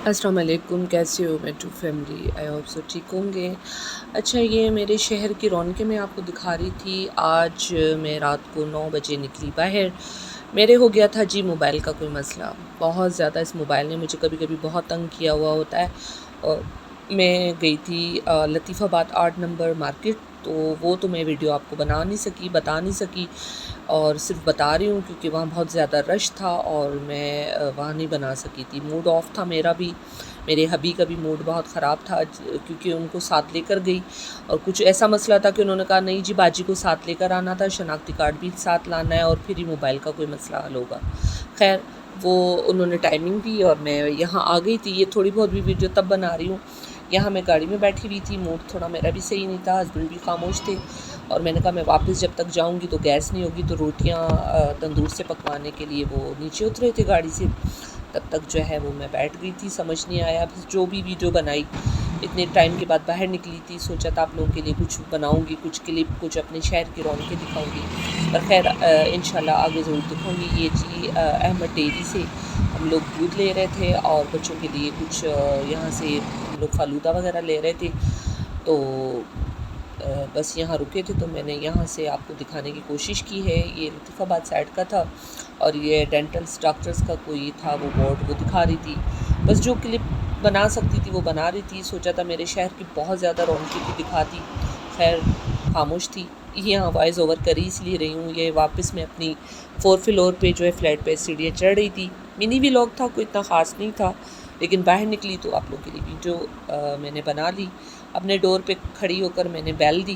अस्सलाम वालेकुम, कैसे हो metro family. I hope so ठीक होंगे। अच्छा, ये मेरे शहर की रौनकें मैं आपको दिखा रही थी। आज मैं रात को 9 बजे निकली बाहर। मेरे हो गया था जी मोबाइल का कोई मसला। बहुत ज़्यादा इस मोबाइल ने मुझे कभी कभी बहुत तंग किया हुआ होता है। और मैं गई थी लतीफ़ाबाद 8 नंबर मार्केट। तो वो तो मैं वीडियो आपको बता नहीं सकी, और सिर्फ बता रही हूँ क्योंकि वहाँ बहुत ज़्यादा रश था और मैं वहाँ नहीं बना सकी थी। मूड ऑफ था मेरा भी, मेरे हबी का भी मूड बहुत ख़राब था क्योंकि उनको साथ लेकर गई और कुछ ऐसा मसला था कि उन्होंने कहा नहीं जी बाजी को साथ लेकर आना था, शनाख्ती कार्ड भी साथ लाना है और फिर ही मोबाइल का कोई मसला हल होगा। खैर, वो उन्होंने टाइमिंग दी और मैं यहाँ आ गई थी। ये थोड़ी बहुत भी वीडियो तब बना रही हूँ। यहाँ मैं गाड़ी में बैठी हुई थी, मूड थोड़ा मेरा भी सही नहीं था, हस्बैंड भी खामोश थे और मैंने कहा मैं वापस जब तक जाऊंगी तो गैस नहीं होगी, तो रोटियां तंदूर से पकवाने के लिए वो नीचे उतरे थे गाड़ी से। तब तक जो है वो मैं बैठ गई थी, समझ नहीं आया। बस जो भी वीडियो बनाई, इतने टाइम के बाद बाहर निकली थी, सोचा था आप लोगों के लिए कुछ बनाऊंगी, कुछ क्लिप, कुछ अपने शहर की रौनकें दिखाऊंगी। पर खैर इंशाल्लाह आगे ज़रूर दिखाऊंगी। ये जी अहमद डेयरी से हम लोग दूध ले रहे थे और बच्चों के लिए कुछ यहाँ से हम लोग फालूदा वगैरह ले रहे थे। तो बस यहाँ रुके थे तो मैंने यहाँ से आपको दिखाने की कोशिश की है। ये लतीफ़ाबाद साइड का था और ये डेंटल्स डॉक्टर्स का कोई था वो बोर्ड, वो दिखा रही थी। बस जो क्लिप बना सकती थी वो बना रही थी। सोचा था मेरे शहर की बहुत ज़्यादा रौनकी भी दिखाती, खैर खामोश थी। यहाँ वॉइस ओवर कर ही इसलिए रही हूँ। ये वापस मैं अपनी 4th फ्लोर पे जो है फ्लैट पे सीढ़ियाँ चढ़ रही थी। मिनी व्लॉग था, कोई इतना ख़ास नहीं था, लेकिन बाहर निकली तो आप लोगों के लिए वीडियो मैंने बना ली। अपने डोर पे खड़ी होकर मैंने बेल दी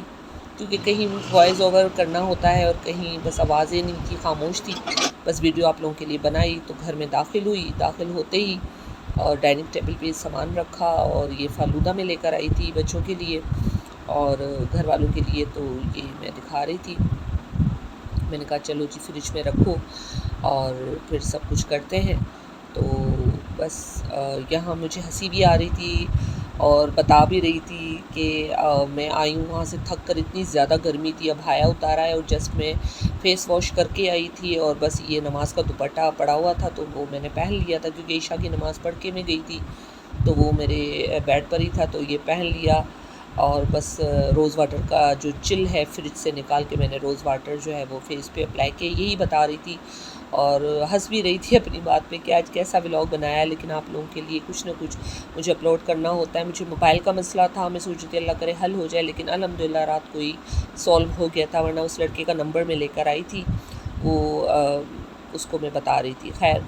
क्योंकि कहीं वॉइस ओवर करना होता है और कहीं बस आवाज़ें नहीं थी, खामोश थी। बस वीडियो आप लोगों के लिए बनाई। तो घर में दाखिल हुई, दाखिल होते ही और डाइनिंग टेबल पे सामान रखा और ये फालूदा में लेकर आई थी बच्चों के लिए और घर वालों के लिए। तो ये मैं दिखा रही थी। मैंने कहा चलो जी फ्रिज में रखो और फिर सब कुछ करते हैं। तो बस यहाँ मुझे हंसी भी आ रही थी और बता भी रही थी कि मैं आई हूँ वहाँ से थक कर, इतनी ज़्यादा गर्मी थी। अब हाया उतारा है और जस्ट मैं फ़ेस वॉश करके आई थी और बस ये नमाज़ का दुपट्टा पड़ा हुआ था तो वो मैंने पहन लिया था क्योंकि ईशा की नमाज़ पढ़ के मैं गई थी तो वो मेरे बेड पर ही था तो ये पहन लिया। और बस रोज़ वाटर का जो चिल है फ्रिज से निकाल के मैंने रोज़ वाटर जो है वो फेस पे अप्लाई किया, यही बता रही थी और हंस भी रही थी अपनी बात पे कि आज कैसा व्लॉग बनाया है। लेकिन आप लोगों के लिए कुछ ना कुछ मुझे अपलोड करना होता है। मुझे मोबाइल का मसला था, मैं सोची थी अल्लाह करे हल हो जाए, लेकिन अल्हम्दुलिल्लाह रात को ही सॉल्व हो गया था, वरना उस लड़के का नंबर मैं लेकर आई थी, वो उसको मैं बता रही थी। खैर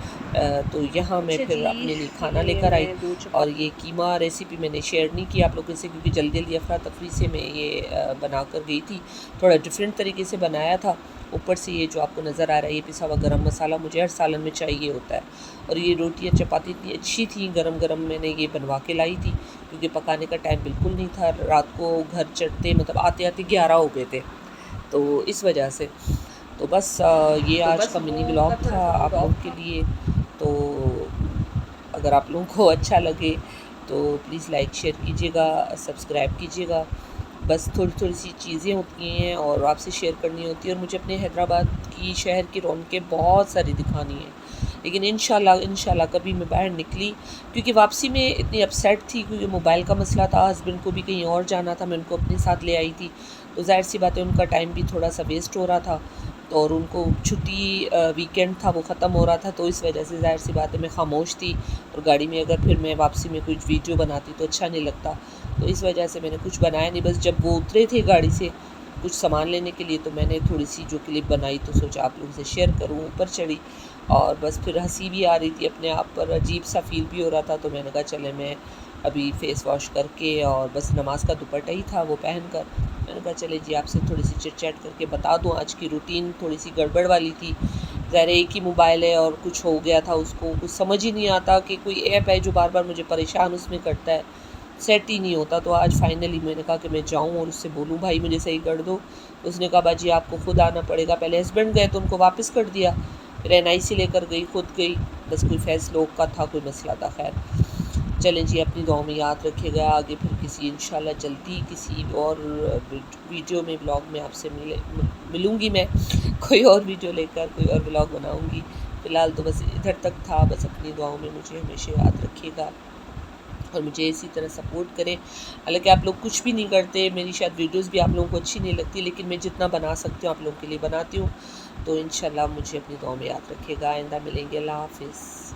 तो यहाँ मैं फिर अपने लिए खाना लेकर आई और ये कीमा रेसिपी मैंने शेयर नहीं की आप लोगों से क्योंकि जल्दी जल्दी अफरा तफरी से मैं ये बना कर गई थी। थोड़ा डिफरेंट तरीके से बनाया था। ऊपर से ये जो आपको नज़र आ रहा है ये पिसा हुआ गरम मसाला मुझे हर सालन में चाहिए होता है। और ये रोटियाँ चपाती इतनी अच्छी थी, गरम गरम मैंने ये बनवा के लाई थी क्योंकि पकाने का टाइम बिल्कुल नहीं था। रात को घर चढ़ते मतलब आते आते 11 हो गए थे, तो इस वजह से। तो बस ये आज का मिनी व्लॉग था आप लोगों के लिए। तो अगर आप लोगों को अच्छा लगे तो प्लीज़ लाइक शेयर कीजिएगा, सब्सक्राइब कीजिएगा। बस थोड़ी थोड़ी सी चीज़ें होती हैं और आपसे शेयर करनी होती है और मुझे अपने हैदराबाद की शहर की रौनकें बहुत सारी दिखानी है। लेकिन इंशाल्लाह कभी मैं बाहर निकली क्योंकि वापसी में इतनी अपसेट थी क्योंकि मोबाइल का मसला था, हस्बैंड को भी कहीं और जाना था, मैं उनको अपने साथ ले आई थी तो ज़ाहिर सी बात है उनका टाइम भी थोड़ा सा वेस्ट हो रहा था और उनको छुट्टी वीकेंड था वो ख़त्म हो रहा था तो इस वजह से ज़ाहिर सी बात है मैं खामोश थी। और गाड़ी में अगर फिर मैं वापसी में कुछ वीडियो बनाती तो अच्छा नहीं लगता, तो इस वजह से मैंने कुछ बनाया नहीं। बस जब वो उतरे थे गाड़ी से कुछ सामान लेने के लिए तो मैंने थोड़ी सी जो क्लिप बनाई तो सोचा आप लोगों से शेयर करूँ। ऊपर चढ़ी और बस फिर हंसी भी आ रही थी अपने आप पर, अजीब सा फील भी हो रहा था तो मैंने कहा चले मैं अभी फ़ेस वॉश करके और बस नमाज का दुपट्टा ही था वो पहन कर मैंने कहा चले जी आपसे थोड़ी सी चिट चैट करके बता दूँ। आज की रूटीन थोड़ी सी गड़बड़ वाली थी, ज़ाहिर एक ही मोबाइल है और कुछ हो गया था, उसको कुछ समझ ही नहीं आता कि कोई ऐप है जो बार बार मुझे परेशान उसमें करता है, सेट ही नहीं होता। तो आज फाइनली मैंने कहा कि मैं जाऊँ और उससे बोलूँ भाई मुझे सही कर दो। तो उसने कहा बाजी आपको खुद आना पड़ेगा। पहले हस्बैंड गए तो उनको वापस कर दिया, फिर NIC लेकर गई, खुद गई, बस कोई फैसला लोग का था, कोई मसला था। खैर चलें जी, अपनी दुआओं में याद रखिएगा। आगे फिर किसी इंशाल्लाह जल्दी किसी और वीडियो में ब्लॉग में आपसे मिलूँगी मैं कोई और वीडियो लेकर, कोई और ब्लॉग बनाऊँगी। फ़िलहाल तो बस इधर तक था, बस अपनी दुआओं में मुझे हमेशा याद रखिएगा। اور مجھے اسی طرح سپورٹ کریں. حالانکہ آپ لوگ کچھ بھی نہیں کرتے، میری شاید ویڈیوز بھی آپ لوگوں کو اچھی نہیں لگتی، لیکن میں جتنا بنا سکتی ہوں آپ لوگوں کے لیے بناتی ہوں. تو انشاءاللہ مجھے اپنی دعاؤں میں یاد رکھیے گا. آئندہ ملیں گے. اللہ حافظ.